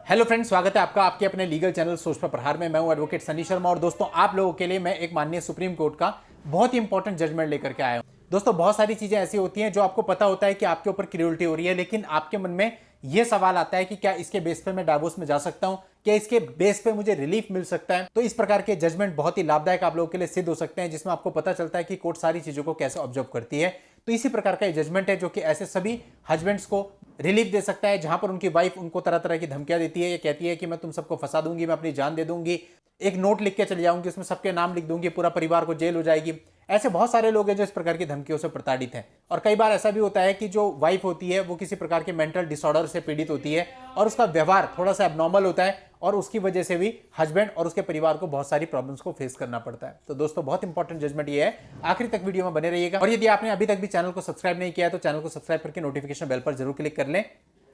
Hello friends, स्वागत है आपका आपके अपने लीगल चैनल सोच पर प्रहार में। मैं हूं एडवोकेट सनी शर्मा और दोस्तों आप लोगों के लिए मैं एक माननीय सुप्रीम कोर्ट का बहुत ही इंपॉर्टेंट जजमेंट लेकर के आया हूं। दोस्तों बहुत सारी चीजें ऐसी होती हैं जो आपको पता होता है कि आपके ऊपर क्रूरटी हो रही है, लेकिन आपके मन में यह सवाल आता है कि क्या इसके बेस पे मैं डाइवोर्स में जा सकता हूं, क्या इसके बेस पे मुझे रिलीफ मिल सकता है। तो इस प्रकार के जजमेंट बहुत ही लाभदायक आप लोगों के लिए सिद्ध हो सकते हैं, जिसमें आपको पता चलता है कि कोर्ट सारी चीजों को कैसे ऑब्जर्व करती है। तो इसी प्रकार का जजमेंट है जो कि ऐसे सभी हस्बैंड्स को रिलीफ दे सकता है जहां पर उनकी वाइफ उनको तरह तरह की धमकियां देती है। ये कहती है कि मैं तुम सबको फंसा दूंगी, मैं अपनी जान दे दूंगी, एक नोट लिख के चले जाऊंगी, उसमें सबके नाम लिख दूंगी, पूरा परिवार को जेल हो जाएगी। ऐसे बहुत सारे लोग हैं जो इस प्रकार की धमकियों से प्रताड़ित हैं। और कई बार ऐसा भी होता है कि जो वाइफ होती है वो किसी प्रकार के मेंटल डिसऑर्डर से पीड़ित होती है और उसका व्यवहार थोड़ा सा एबनॉर्मल होता है और उसकी वजह से भी हस्बैंड और उसके परिवार को बहुत सारी प्रॉब्लम्स को फेस करना पड़ता है। तो दोस्तों बहुत इंपॉर्टेंट जजमेंट ये है, आखिर तक वीडियो में बने रहिएगा। और यदि आपने अभी तक भी चैनल को सब्सक्राइब नहीं किया है तो चैनल को सब्सक्राइब करके नोटिफिकेशन बेल पर जरूर क्लिक कर लें,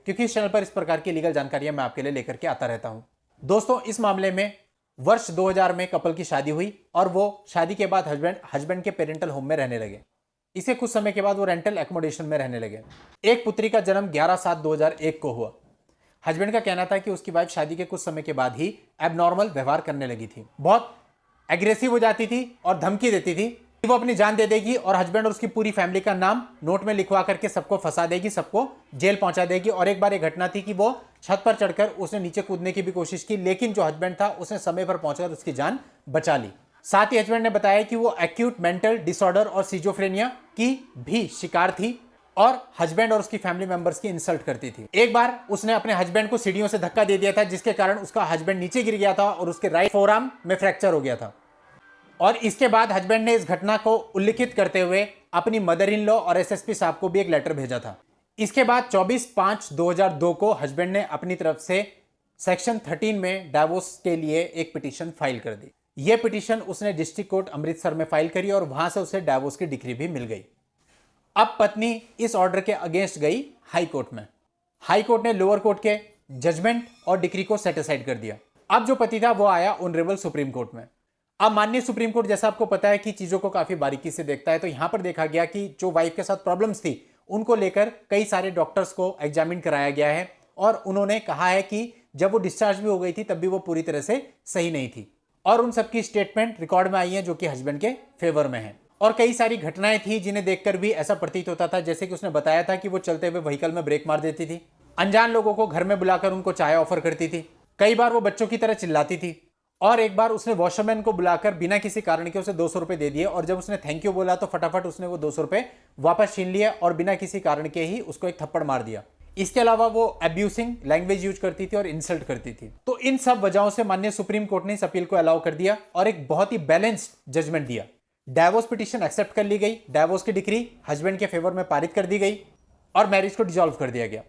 क्योंकि इस चैनल पर इस प्रकार की लीगल जानकारियां मैं आपके लिए लेकर के आता रहता हूं। दोस्तों इस मामले में वर्ष 2000 में कपल की शादी हुई और वो शादी के बाद हस्बैंड के पेरेंटल होम में रहने लगे। इसके कुछ समय के बाद वो रेंटल एकोमोडेशन में रहने लगे। एक पुत्री का जन्म 11/7/2001 को हुआ। हस्बैंड का कहना था कि उसकी वाइफ शादी के कुछ समय के बाद ही एबनॉर्मल व्यवहार करने लगी थी, बहुत एग्रेसिव हो जाती थी और धमकी देती थी कि वो अपनी जान दे देगी और हस्बैंड और उसकी पूरी फैमिली का नाम नोट में लिखवा करके सबको फंसा देगी, सबको जेल पहुंचा देगी। और एक बार एक घटना थी कि वो छत पर चढ़कर उसने नीचे कूदने की भी कोशिश की, लेकिन जो हस्बैंड था उसने समय पर पहुंचकर उसकी जान बचा ली। साथ ही हस्बैंड ने बताया कि वो एक्यूट मेंटल डिसऑर्डर और सिजोफ्रेनिया की भी शिकार थी और हस्बैंड और उसकी फैमिली मेंबर्स की इंसल्ट करती थी। एक बार उसने अपने हस्बैंड को सीढ़ियों से धक्का दे दिया था, जिसके कारण उसका हस्बैंड नीचे गिर गया था और उसके राइट फोरआर्म में फ्रैक्चर हो गया था। और इसके बाद हस्बैंड ने इस घटना को उल्लिखित करते हुए अपनी मदर इन लॉ और एसएसपी साहब को भी एक लेटर भेजा था। इसके बाद 24/5/2002 को हस्बैंड ने अपनी तरफ से सेक्शन 13 में डाइवोर्स के लिए एक पिटीशन फाइल कर दी। यह पिटीशन उसने डिस्ट्रिक्ट कोर्ट अमृतसर में फाइल करी और वहां से उसे डाइवोर्स की डिक्री भी मिल गई। अब पत्नी इस ऑर्डर के अगेंस्ट गई हाई कोर्ट में। हाई कोर्ट ने लोअर कोर्ट के जजमेंट और डिक्री को सेट असाइड कर दिया। अब जो पति था वो आया ऑनरेबल सुप्रीम कोर्ट में। अब माननीय सुप्रीम कोर्ट, जैसा आपको पता है कि चीजों को काफी बारीकी से देखता है, तो यहां पर देखा गया कि जो वाइफ के साथ प्रॉब्लम्स थी उनको लेकर कई सारे डॉक्टर्स को एग्जामिन कराया गया है और उन्होंने कहा है कि जब वो डिस्चार्ज भी हो गई थी तब भी वो पूरी तरह से सही नहीं थी और उन सबकी स्टेटमेंट रिकॉर्ड में आई है जो कि हस्बैंड के फेवर में है। और कई सारी घटनाएं थी जिन्हें देखकर भी ऐसा प्रतीत होता था, जैसे कि उसने बताया था कि वो चलते हुए व्हीकल में ब्रेक मार देती थी, अनजान लोगों को घर में बुलाकर उनको चाय ऑफर करती थी, कई बार वो बच्चों की तरह चिल्लाती थी और एक बार उसने वॉशरमैन को बुलाकर बिना किसी कारण के उसे 200 रुपए दे दिए और जब उसने थैंक यू बोला तो फटाफट उसने वो 200 रुपए वापस छीन लिया और बिना किसी कारण के ही उसको एक थप्पड़ मार दिया। इसके अलावा वो अब्यूसिंग लैंग्वेज यूज करती थी और इंसल्ट करती थी। तो इन सब वजहों से माननीय सुप्रीम कोर्ट ने इस अपील को अलाउ कर दिया और एक बहुत ही बैलेंस्ड जजमेंट दिया। डाइवोर्स पिटीशन एक्सेप्ट कर ली गई, डाइवोर्स की डिक्री हस्बैंड के फेवर में पारित कर दी गई और मैरिज को डिसॉल्व कर दिया गया।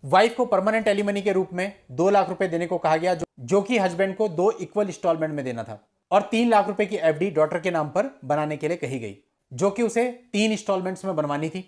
वाइफ को परमानेंट एलिमनी के रूप में 2 लाख रुपए देने को कहा गया, जो कि हस्बैंड को 2 इक्वल इंस्टॉलमेंट में देना था और 3 लाख रुपए की एफडी डॉटर के नाम पर बनाने के लिए कही गई, जो कि उसे 3 इंस्टॉलमेंट्स में बनवानी थी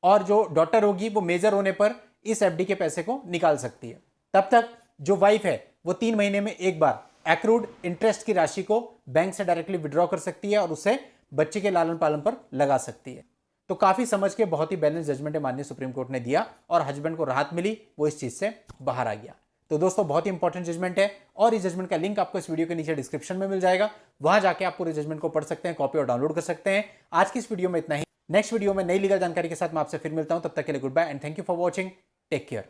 और जो डॉटर होगी वो मेजर होने पर इस एफडी के पैसे को निकाल सकती है। तब तक जो वाइफ है वो 3 महीने में एक बार एक्रूड इंटरेस्ट की राशि को बैंक से डायरेक्टली विड्रॉ कर सकती है और उससे बच्चे के लालन पालन पर लगा सकती है। तो काफी समझ के बहुत ही बैलेंस जजमेंट माननीय सुप्रीम कोर्ट ने दिया और हस्बैंड को राहत मिली, वो इस चीज से बाहर आ गया। तो दोस्तों बहुत ही इंपॉर्टेंट जजमेंट है और इस जजमेंट का लिंक आपको इस वीडियो के नीचे डिस्क्रिप्शन में मिल जाएगा, वहां जाके आप पूरे जजमेंट को पढ़ सकते हैं, कॉपी और डाउनलोड कर सकते हैं। आज की इस वीडियो में इतना ही। नेक्स्ट वीडियो में नई लीगल जानकारी के साथ मैं आपसे फिर मिलता हूं, तब तक के लिए goodbye and thank you for watching. Take care.